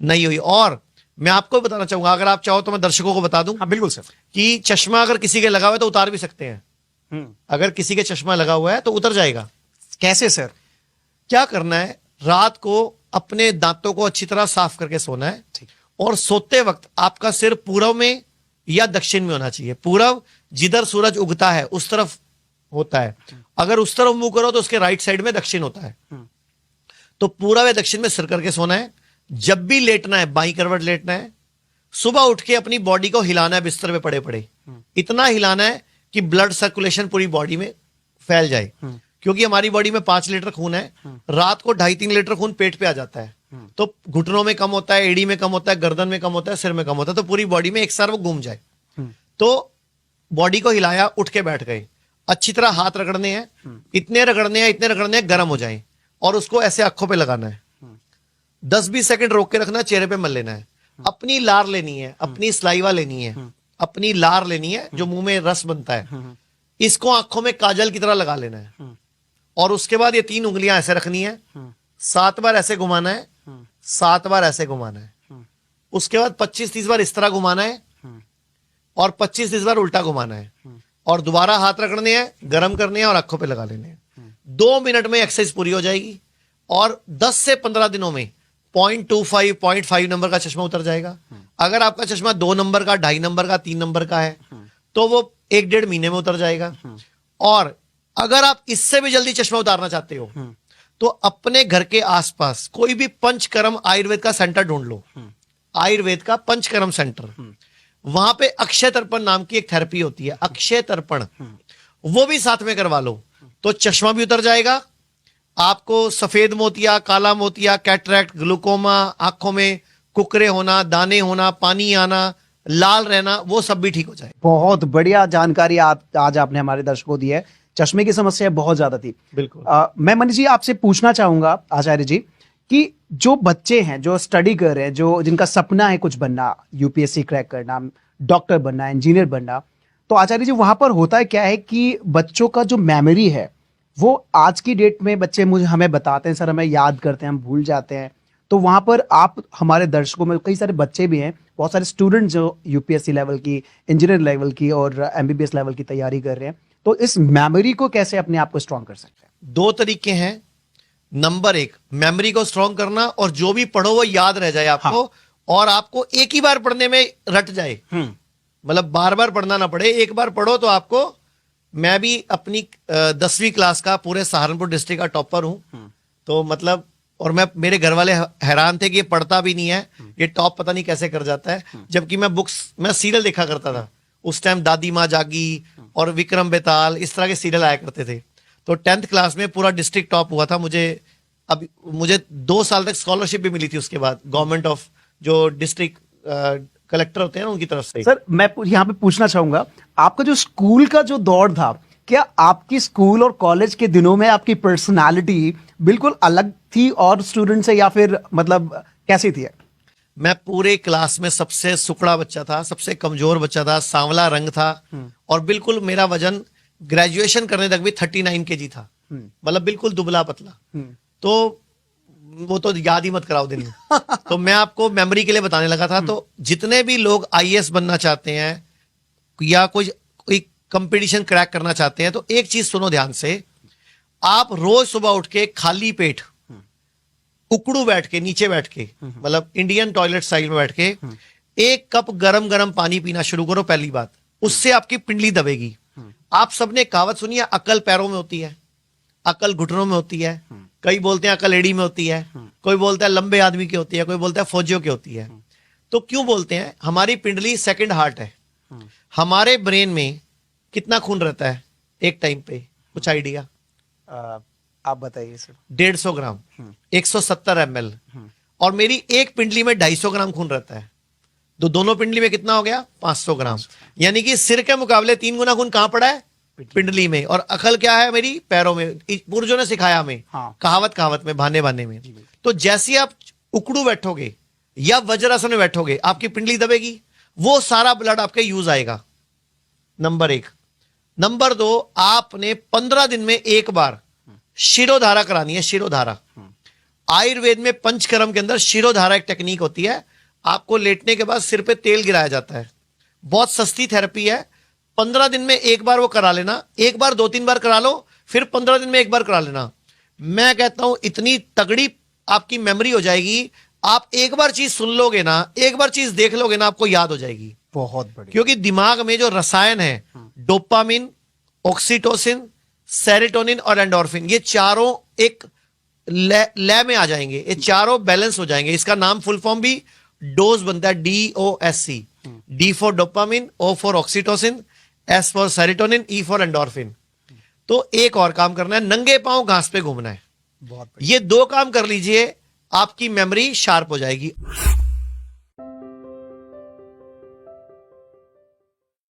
नहीं हुई। और मैं आपको बताना चाहूंगा, अगर आप चाहो तो मैं दर्शकों को बता दूं। हाँ बिल्कुल सर। कि चश्मा अगर किसी के लगा हुआ है तो उतार भी सकते हैं। अगर किसी के चश्मा लगा हुआ है तो उतर जाएगा। कैसे सर? क्या करना है, रात को अपने दांतों को अच्छी तरह साफ करके सोना है। ठीक। और सोते वक्त आपका सिर पूरब में या दक्षिण में होना चाहिए। पूरब जिधर सूरज उगता है उस तरफ होता है। अगर उस तरफ मुंह करो तो उसके राइट साइड में दक्षिण होता है। तो पूरब या दक्षिण में सिर करके सोना है। जब भी लेटना है बाईं करवट लेटना है। सुबह उठ के अपनी बॉडी को हिलाना है, बिस्तर पे पड़े पड़े इतना हिलाना है कि ब्लड सर्कुलेशन पूरी बॉडी में फैल जाए। क्योंकि हमारी बॉडी में 5 लीटर खून है। रात को 2.5-3 लीटर खून पेट पे आ जाता है। तो घुटनों में कम होता है, एड़ी में कम होता है, गर्दन में कम होता है, सिर में कम होता है। तो पूरी बॉडी में एक साथ वो घूम जाए। तो बॉडी को हिलाया, उठ के बैठ गए। अच्छी तरह हाथ रगड़ने हैं, इतने रगड़ने हैं गर्म हो जाए। और उसको ऐसे आंखों पे लगाना है। 10-20 सेकंड रोक के रखना है, चेहरे पे मल लेना है। अपनी लार लेनी है, अपनी सलाइवा लेनी है, अपनी लार लेनी है जो मुंह में रस बनता है। इसको आंखों में काजल की तरह लगा लेना है। और उसके बाद ये 3 उंगलियां ऐसे रखनी है। 7 बार ऐसे घुमाना है, 7 बार ऐसे घुमाना है। उसके बाद 25-30 बार इस तरह घुमाना है और 25-30 बार उल्टा घुमाना है। और दोबारा हाथ रगड़ने हैं, गर्म करने हैं और आंखों पे लगा लेने हैं। 2 मिनट में एक्सरसाइज पूरी हो जाएगी। और 10 से 15 दिनों में 0.25, 0.5 नंबर का चश्मा उतर जाएगा। अगर आपका चश्मा 2 नंबर का, 2.5 नंबर का, 3 नंबर का है तो वो 1-1.5 महीने में उतर जाएगा। और अगर आप इससे भी जल्दी चश्मा उतारना चाहते हो तो अपने घर के आसपास कोई भी पंचकर्म आयुर्वेद का सेंटर ढूंढ लो। आयुर्वेद का पंचकर्म सेंटर, वहां पे अक्षय तर्पण नाम की एक थेरेपी होती है, अक्षय तर्पण, वो भी साथ में करवा लो तो चश्मा भी उतर जाएगा। आपको सफेद मोतिया, काला मोतिया, कैटरैक्ट, ग्लूकोमा, आंखों में कुकरे होना, दाने होना, पानी आना, लाल रहना, वो सब भी ठीक हो जाए। बहुत बढ़िया जानकारी आज आपने हमारे दर्शकों को दी है। चश्मे की समस्या बहुत ज्यादा थी। बिल्कुल। मैं मनीष जी आपसे पूछना चाहूंगा आचार्य जी कि जो बच्चे हैं जो स्टडी कर रहे हैं, जो जिनका सपना है कुछ बनना, यूपीएससी क्रैक करना, डॉक्टर बनना, इंजीनियर बनना, तो आचार्य जी वहां पर होता है क्या है कि बच्चों का जो मेमोरी है वो आज की डेट में बच्चे हमें बताते हैं सर, हमें याद करते हैं, हम भूल जाते हैं। तो वहां पर आप हमारे दर्शकों में कई सारे बच्चे भी हैं, बहुत सारे स्टूडेंट जो यूपीएससी लेवल की, इंजीनियर लेवल की और एमबीबीएस लेवल की तैयारी कर रहे हैं, तो इस मेमोरी को कैसे अपने आप को स्ट्रॉन्ग कर सकते हैं? 2 तरीके हैं। नंबर 1, मेमोरी को स्ट्रॉन्ग करना और जो भी पढ़ो वो याद रह जाए आपको। हाँ। और आपको एक ही बार पढ़ने में रट जाए, मतलब बार बार पढ़ना ना पड़े, एक बार पढ़ो तो आपको। मैं भी अपनी 10वीं क्लास का पूरे सहारनपुर डिस्ट्रिक्ट का टॉपर हूं। तो मतलब, और मेरे घर वाले हैरान थे कि ये पढ़ता भी नहीं है, ये टॉप पता नहीं कैसे कर जाता है। जबकि मैं सीरियल देखा करता था उस टाइम, दादी माँ जागी और विक्रम बेताल, इस तरह के सीरियल आया करते थे। तो 10th क्लास में पूरा डिस्ट्रिक्ट टॉप हुआ था। मुझे 2 साल तक स्कॉलरशिप भी मिली थी उसके बाद, गवर्नमेंट ऑफ जो डिस्ट्रिक्ट कलेक्टर होते हैं ना उनकी तरफ से। सर मैं यहाँ पे पूछना चाहूंगा, आपका जो स्कूल का जो दौर था, क्या आपकी स्कूल और कॉलेज के दिनों में आपकी पर्सनालिटी बिल्कुल अलग थी और स्टूडेंट से, या फिर मतलब कैसी थी? मैं पूरे क्लास में सबसे सुकड़ा बच्चा था, सबसे कमजोर बच्चा था, सांवला रंग था। और बिल्कुल मेरा वजन ग्रेजुएशन करने तक भी 39 kg था, मतलब बिल्कुल दुबला पतला। तो वो तो याद ही मत कराओ दिन। तो मैं आपको मेमोरी के लिए बताने लगा था। तो जितने भी लोग आईएएस बनना चाहते हैं या कोई कंपटीशन क्रैक करना चाहते हैं तो एक चीज सुनो ध्यान से। आप रोज सुबह उठ के खाली पेट उकड़ू बैठ के, नीचे बैठ के, मतलब इंडियन टॉयलेट स्टाइल में बैठ के 1 कप गरम गरम पानी पीना शुरू करो। पहली बात, उससे आपकी पिंडली दबेगी। आप सबने कहावत सुनी है, अकल पैरों में होती है, अकल घुटनों में होती है, कई बोलते हैं अकल एड़ी में होती है, कोई बोलता है लंबे आदमी की होती है, कोई बोलता है फौजियों की होती है। तो क्यों बोलते हैं? हमारी पिंडली सेकंड हार्ट है। हमारे ब्रेन में कितना खून रहता है एक टाइम पे, कुछ आइडिया? आप बताइए सर। 150 ग्राम, 170 ml। और मेरी एक पिंडली में 250 ग्राम खून रहता है। तो दोनों पिंडली में कितना हो गया? 500 ग्राम। यानी कि सिर के मुकाबले 3 गुना खून कहां पड़ा है? पिंडली में। और अकल क्या है मेरी? पैरों में। पुरजों ने सिखाया हमें। हाँ। कहावत में, भाने में। तो जैसे आप उकड़ू बैठोगे या वज्रासन में बैठोगे, आपकी पिंडली दबेगी, वो सारा ब्लड आपके यूज आएगा। नंबर 1। नंबर 2, आपने 15 दिन में एक बार शिरोधारा करानी है, शिरोधारा। आयुर्वेद में पंचकर्म के अंदर शिरोधारा एक टेक्निक होती है। आपको लेटने के बाद सिर पे तेल गिराया जाता है, बहुत सस्ती थेरेपी है। 15 दिन में एक बार वो करा लेना, एक बार 2-3 बार करा लो, फिर 15 दिन में एक बार करा लेना। मैं कहता हूं इतनी तगड़ी आपकी मेमोरी हो जाएगी, आप एक बार चीज सुन लोगे ना, एक बार चीज देख लोगे ना, आपको याद हो जाएगी। बहुत बढ़िया। क्योंकि दिमाग में जो रसायन है, डोपामिन, ऑक्सीटोसिन, सेरोटोनिन और एंडोर्फिन, ये चारों एक लय में आ जाएंगे, ये चारों बैलेंस हो जाएंगे। इसका नाम फुल फॉर्म भी डोज बनता है, DOSC। D for dopamine, O for oxytocin, S for serotonin, E for endorphin. तो एक और काम करना है, नंगे पांव घास पे घूमना है। बहुत ये 2 काम कर लीजिए, आपकी मेमोरी शार्प हो जाएगी।